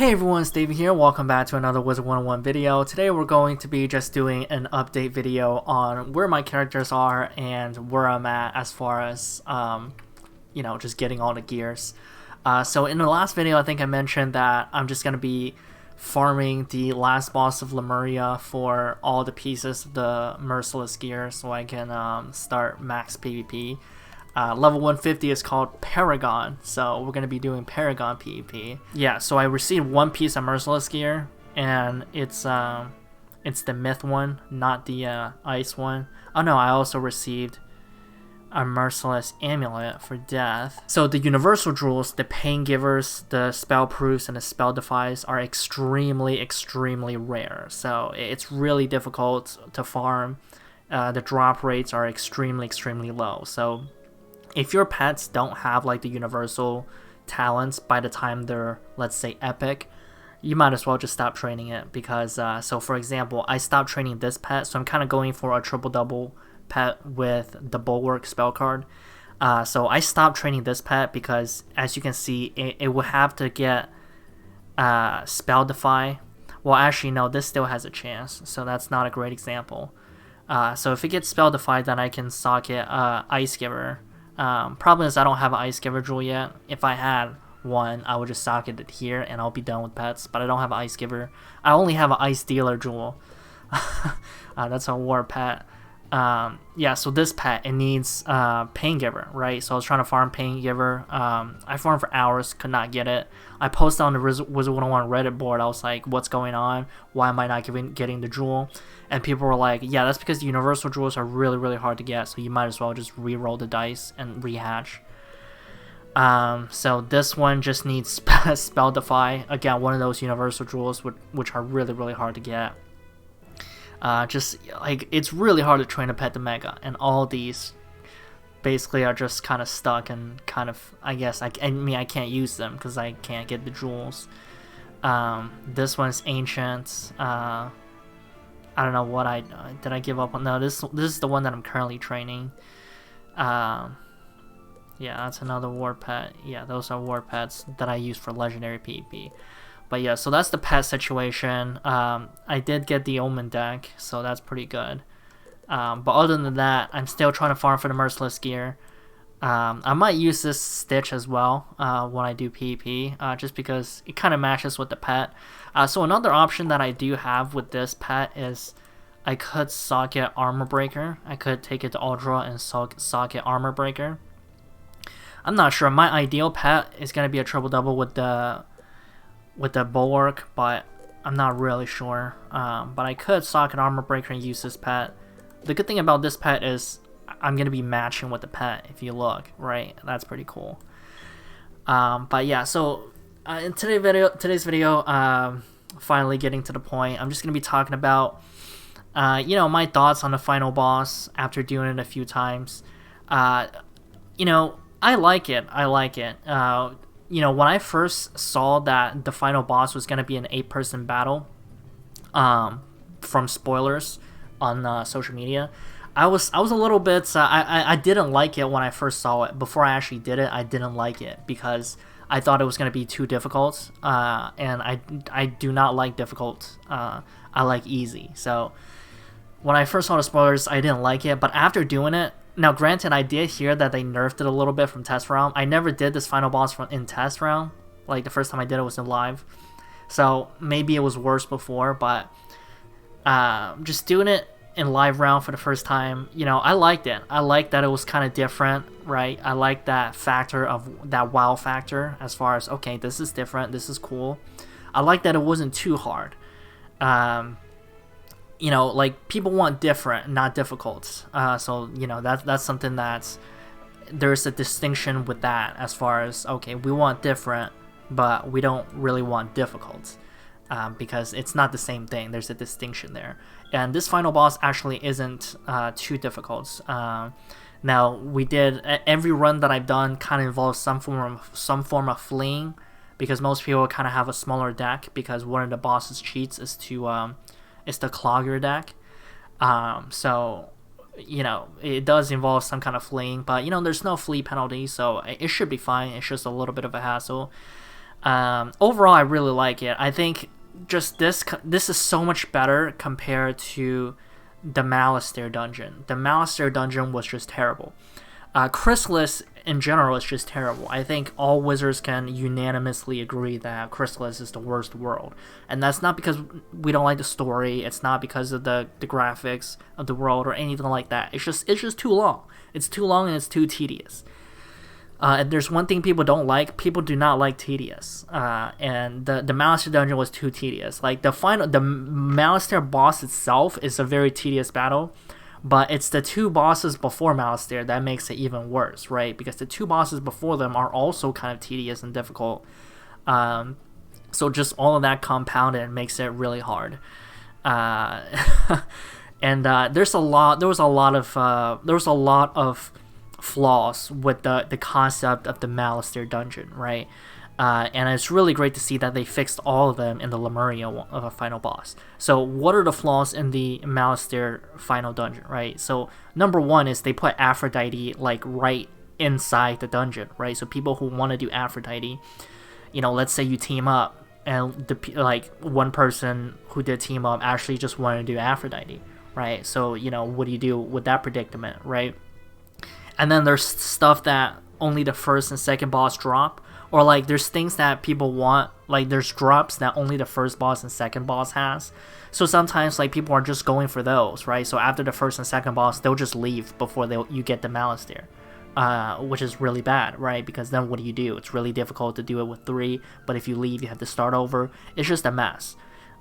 Hey everyone, Steven here. Welcome back to another Wizard101 video. Today we're going to be just doing an update video on where my characters are and where I'm at as far as, just getting all the gears. So in the last video, I think I mentioned that I'm just going to be farming the last boss of Lemuria for all the pieces of the Merciless gear so I can start max PvP. Level 150 is called Paragon, so we're going to be doing Paragon PvP. Yeah, so I received one piece of Merciless gear, and it's the Myth one, not the Ice one. Oh no, I also received a Merciless Amulet for Death. So the Universal Jewels, the Pain Givers, the Spell Proofs, and the Spell Defies are extremely rare. So it's really difficult to farm. The drop rates are extremely low. So if your pets don't have like the universal talents by the time they're, let's say, epic, you might as well just stop training it because, so for example, I stopped training this pet, so I'm kind of going for a triple double pet with the Bulwark spell card. So I stopped training this pet because, as you can see, it will have to get Spell Defy. Well, actually, no, this still has a chance, so that's not a great example. So if it gets Spell Defy, then I can socket Ice Giver. Problem is I don't have an Ice Giver jewel yet. If I had one, I would just socket it here and I'll be done with pets, but I don't have an Ice Giver. I only have an Ice Dealer jewel. That's a war pet. Yeah, so this pet, it needs Pain Giver, right? So I was trying to farm Pain Giver. I farmed for hours, could not get it. I posted on the Wizard101 Reddit board. I was like, what's going on? Why am I not getting the jewel? And people were like, yeah, that's because the universal jewels are really hard to get, so you might as well just re-roll the dice and rehatch. So this one just needs Spell Defy. Again, one of those universal jewels which are really hard to get. Just like, it's really hard to train a pet to Mega, and all these basically are just kind of stuck and kind of, I guess, I can't use them because I can't get the jewels. This one's Ancient. I don't know what did I give up on. No, this is the one that I'm currently training. Yeah, that's another war pet. Yeah, those are war pets that I use for legendary PvP. But yeah, so that's the pet situation. I did get the Omen deck, so that's pretty good. But other than that, I'm still trying to farm for the Merciless gear. I might use this Stitch as well when I do PvP, just because it kind of matches with the pet. So another option that I do have with this pet is I could socket Armor Breaker. I could take it to Ultra and socket Armor Breaker. I'm not sure. My ideal pet is going to be a triple double with the Bulwark, but I'm not really sure. But I could socket Armor Breaker and use this pet. The good thing about this pet is I'm going to be matching with the pet, if you look, right? That's pretty cool. But yeah, so in today's video, finally getting to the point, I'm just going to be talking about, my thoughts on the final boss after doing it a few times. I like it. When I first saw that the final boss was going to be an 8-person battle, from spoilers on social media, I was a little bit, I didn't like it when I first saw it. Before I actually did it, I didn't like it because I thought it was going to be too difficult, and I do not like difficult. I like easy. So when I first saw the spoilers, I didn't like it, but after doing it, now granted, I did hear that they nerfed it a little bit from test round. I never did this final boss in test round. Like, the first time I did it was in live, so maybe it was worse before, but just doing it in live round for the first time, I liked it. I liked that it was kind of different, right? I like that factor of that wow factor as far as, okay, this is different, this is cool. I like that it wasn't too hard. Like, people want different, not difficult. So, that's something that's, there's a distinction with that as far as, okay, we want different, but we don't really want difficult. Because it's not the same thing. There's a distinction there. And this final boss actually isn't too difficult. Now, every run that I've done kind of involves some form of fleeing, because most people kind of have a smaller deck, because one of the boss's cheats is the Clogger deck. So, it does involve some kind of fleeing, but, there's no flee penalty, so it should be fine. It's just a little bit of a hassle. Overall, I really like it. I think just this is so much better compared to the Malistaire dungeon. The Malistaire dungeon was just terrible. Chrysalis in general is just terrible. I think all wizards can unanimously agree that Chrysalis is the worst world, and that's not because we don't like the story. It's not because of the graphics of the world or anything like that. It's just too long. It's too long and it's too tedious. And there's one thing people don't like. People do not like tedious. And the Malistaire dungeon was too tedious. Like the Malistaire boss itself is a very tedious battle, but it's the two bosses before Malistaire that makes it even worse, right? Because the two bosses before them are also kind of tedious and difficult. So just all of that compounded makes it really hard. And there was a lot of flaws with the concept of the Malistaire dungeon, right? And it's really great to see that they fixed all of them in the Lemuria final boss. So what are the flaws in the Malistaire final dungeon, right? So number one is they put Aphrodite like right inside the dungeon, right? So people who want to do Aphrodite, let's say you team up and one person who did team up actually just wanted to do Aphrodite, right? So what do you do with that predicament, right? And then there's stuff that only the first and second boss drop, or like there's things that people want, like there's drops that only the first boss and second boss has. So sometimes like people are just going for those, right? So after the first and second boss, they'll just leave before you get the Malistaire, which is really bad, right? Because then what do? It's really difficult to do it with 3, but if you leave, you have to start over. It's just a mess.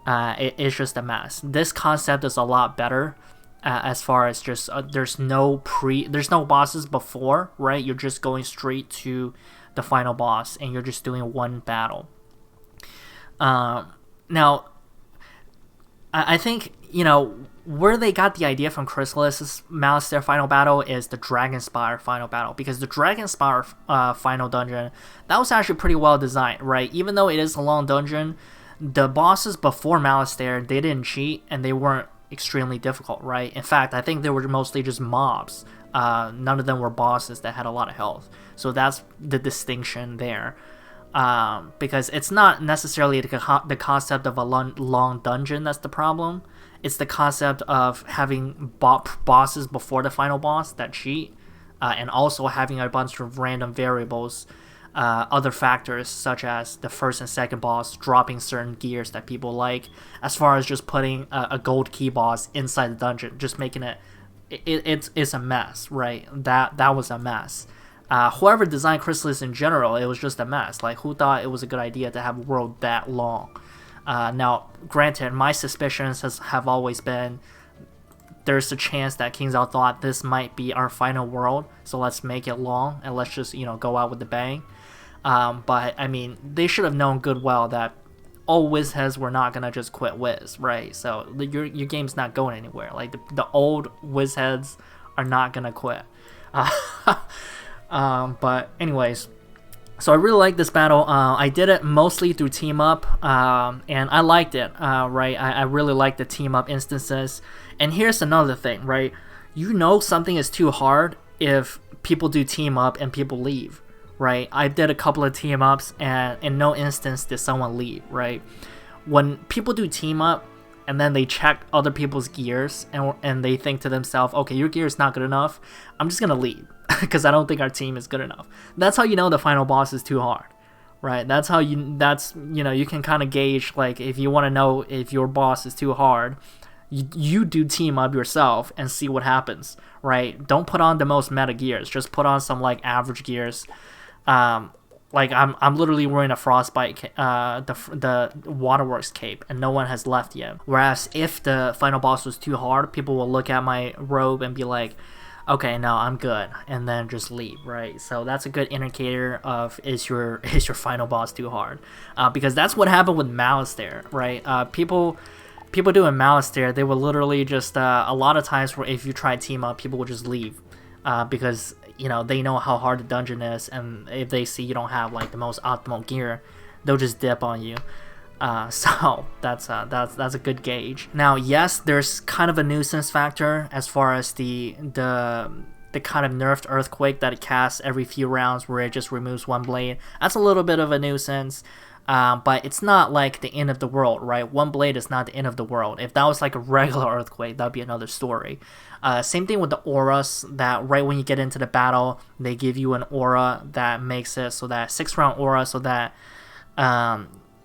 It's just a mess. This concept is a lot better. As far as just there's no bosses before, right? You're just going straight to the final boss and you're just doing one battle. Now I think where they got the idea from Chrysalis's Malistaire final battle is the Dragonspire final battle, because the Dragonspire final dungeon, that was actually pretty well designed, right? Even though it is a long dungeon, the bosses before Malistaire, they didn't cheat and they weren't extremely difficult, right? In fact, I think they were mostly just mobs. None of them were bosses that had a lot of health. So that's the distinction there. Because it's not necessarily the concept of a long dungeon that's the problem. It's the concept of having bosses before the final boss that cheat, and also having a bunch of random variables, other factors such as the first and second boss dropping certain gears that people like, as far as just putting a gold key boss inside the dungeon, just making it's a mess, right? That was a mess. Whoever designed Chrysalis in general, it was just a mess. Like, who thought it was a good idea to have a world that long? Now, granted, my suspicions have always been there's a chance that KingsIsle thought this might be our final world, so let's make it long and let's just go out with a bang. But I mean, they should have known good well that all Wiz heads were not gonna just quit Wiz, right? So your game's not going anywhere. Like the old Wiz heads are not gonna quit. But anyways, so I really like this battle. I did it mostly through team up, and I liked it. Right, I really like the team up instances. And here's another thing, right? Something is too hard if people do team up and people leave, right? I did a couple of team ups, and in no instance did someone leave, right? When people do team up and then they check other people's gears and they think to themselves, okay, your gear is not good enough, I'm just gonna leave because I don't think our team is good enough. That's how you know the final boss is too hard, right? That's how you can kind of gauge, like, if you want to know if your boss is too hard, you do team up yourself and see what happens, right? Don't put on the most meta gears, just put on some like average gears. Like I'm literally wearing a frostbite the waterworks cape, and no one has left yet. Whereas if the final boss was too hard, people will look at my robe and be like, okay, no, I'm good, and then just leave, right? So that's a good indicator of is your final boss too hard, because that's what happened with Malistaire, right? People doing Malistaire, they will literally just a lot of times where if you try team up, people will just leave, because they know how hard the dungeon is, and if they see you don't have like the most optimal gear, they'll just dip on you. So that's a good gauge. Now, yes, there's kind of a nuisance factor as far as the the kind of nerfed Earthquake that it casts every few rounds where it just removes one blade. That's a little bit of a nuisance. But it's not like the end of the world, right? One blade is not the end of the world. If that was like a regular Earthquake, that'd be another story. Same thing with the auras, that right when you get into the battle, they give you an aura that makes it so that 6-round aura, so that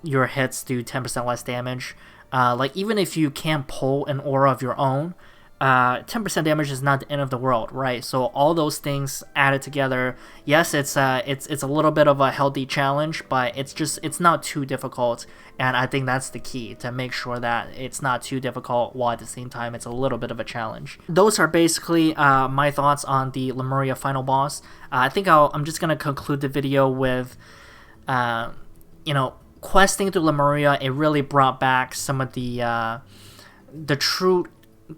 your hits do 10% less damage. Like even if you can't pull an aura of your own, 10% damage is not the end of the world, right? So all those things added together, yes, it's a little bit of a healthy challenge, but it's not too difficult, and I think that's the key, to make sure that it's not too difficult while at the same time it's a little bit of a challenge. Those are basically my thoughts on the Lemuria final boss. I think I'm just gonna conclude the video with, questing through Lemuria. It really brought back some of the true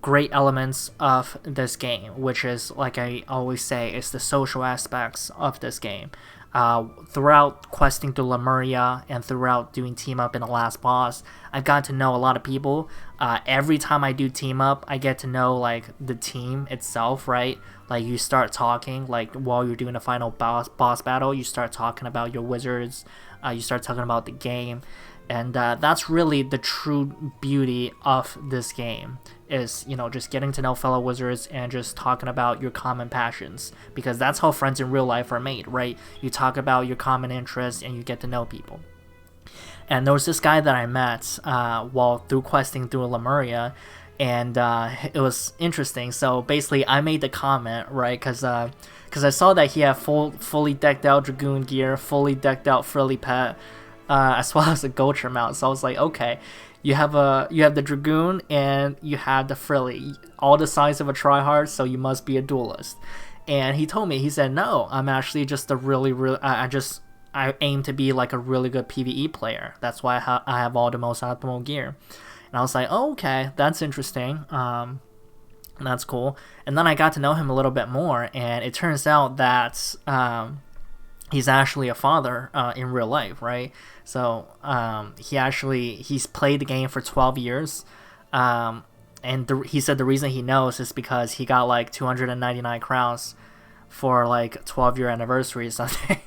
great elements of this game, which is, like I always say, is the social aspects of this game. Throughout questing through Lemuria and throughout doing team up in the last boss, I've gotten to know a lot of people. Every time I do team up, I get to know like the team itself, right? Like you start talking, like while you're doing the final boss battle, you start talking about your wizards, you start talking about the game, and that's really the true beauty of this game, is just getting to know fellow wizards and just talking about your common passions, because that's how friends in real life are made, right? You talk about your common interests and you get to know people. And there was this guy that I met while through questing through Lemuria, and it was interesting. So basically I made the comment, right, because I saw that he had fully decked out Dragoon gear, fully decked out Frilly Pet, as well as a Gulcher mount. So I was like, okay, you have the Dragoon and you have the Frilly, all the signs of a tryhard, so you must be a duelist. And he told me, he said, no, I'm actually just a really I aim to be like a really good PvE player. That's why I have all the most optimal gear. And I was like, oh, okay, that's interesting. That's cool. And then I got to know him a little bit more, and it turns out that he's actually a father in real life, right? So he's played the game for 12 years, and he said the reason he knows is because he got like 299 crowns for like 12-year anniversary or something.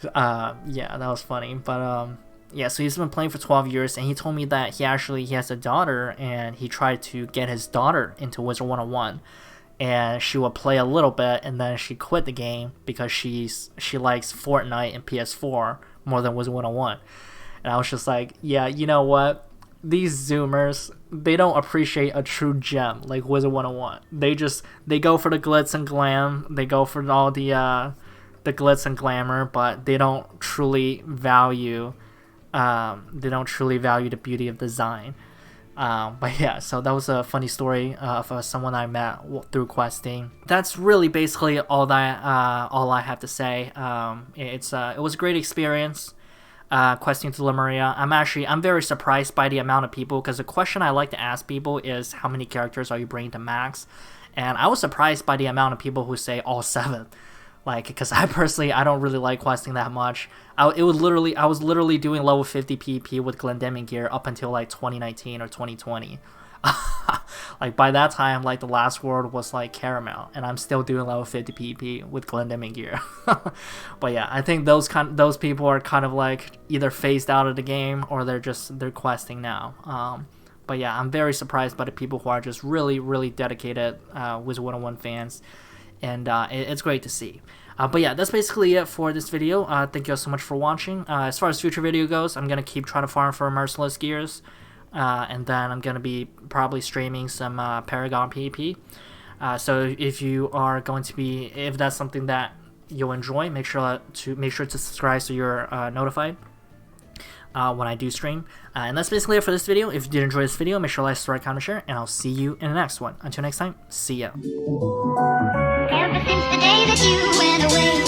Yeah, that was funny. But yeah, so he's been playing for 12 years, and he told me that he has a daughter, and he tried to get his daughter into Wizard101. And she would play a little bit, and then she quit the game because she likes Fortnite and PS4 more than Wizard101. And I was just like, yeah, you know what? These Zoomers, they don't appreciate a true gem like Wizard101. They go for the glitz and glam. They go for all the glitz and glamour, but they don't truly value the beauty of design. But yeah, so that was a funny story of someone I met through questing. That's really basically all I have to say. It was a great experience questing through Lemuria. I'm very surprised by the amount of people, because the question I like to ask people is, how many characters are you bringing to max? And I was surprised by the amount of people who say all 7. Like, because I don't really like questing that much. I was literally doing level 50 PvP with Glendemian gear up until like 2019 or 2020. Like by that time, like the last world was like Caramel, and I'm still doing level 50 PvP with Glendemian gear. But yeah, I think those people are kind of like either phased out of the game, or they're questing now. But yeah, I'm very surprised by the people who are just really, really dedicated Wizard101 fans. And it's great to see. But yeah, that's basically it for this video. Thank you all so much for watching. As far as future video goes, I'm going to keep trying to farm for Merciless Gears. And then I'm going to be probably streaming some Paragon PvP. So if you are going to be, if that's something that you'll enjoy, make sure to subscribe so you're notified when I do stream. And that's basically it for this video. If you did enjoy this video, make sure to like, subscribe, comment, share, and I'll see you in the next one. Until next time, see ya. Ever since the day that you went away.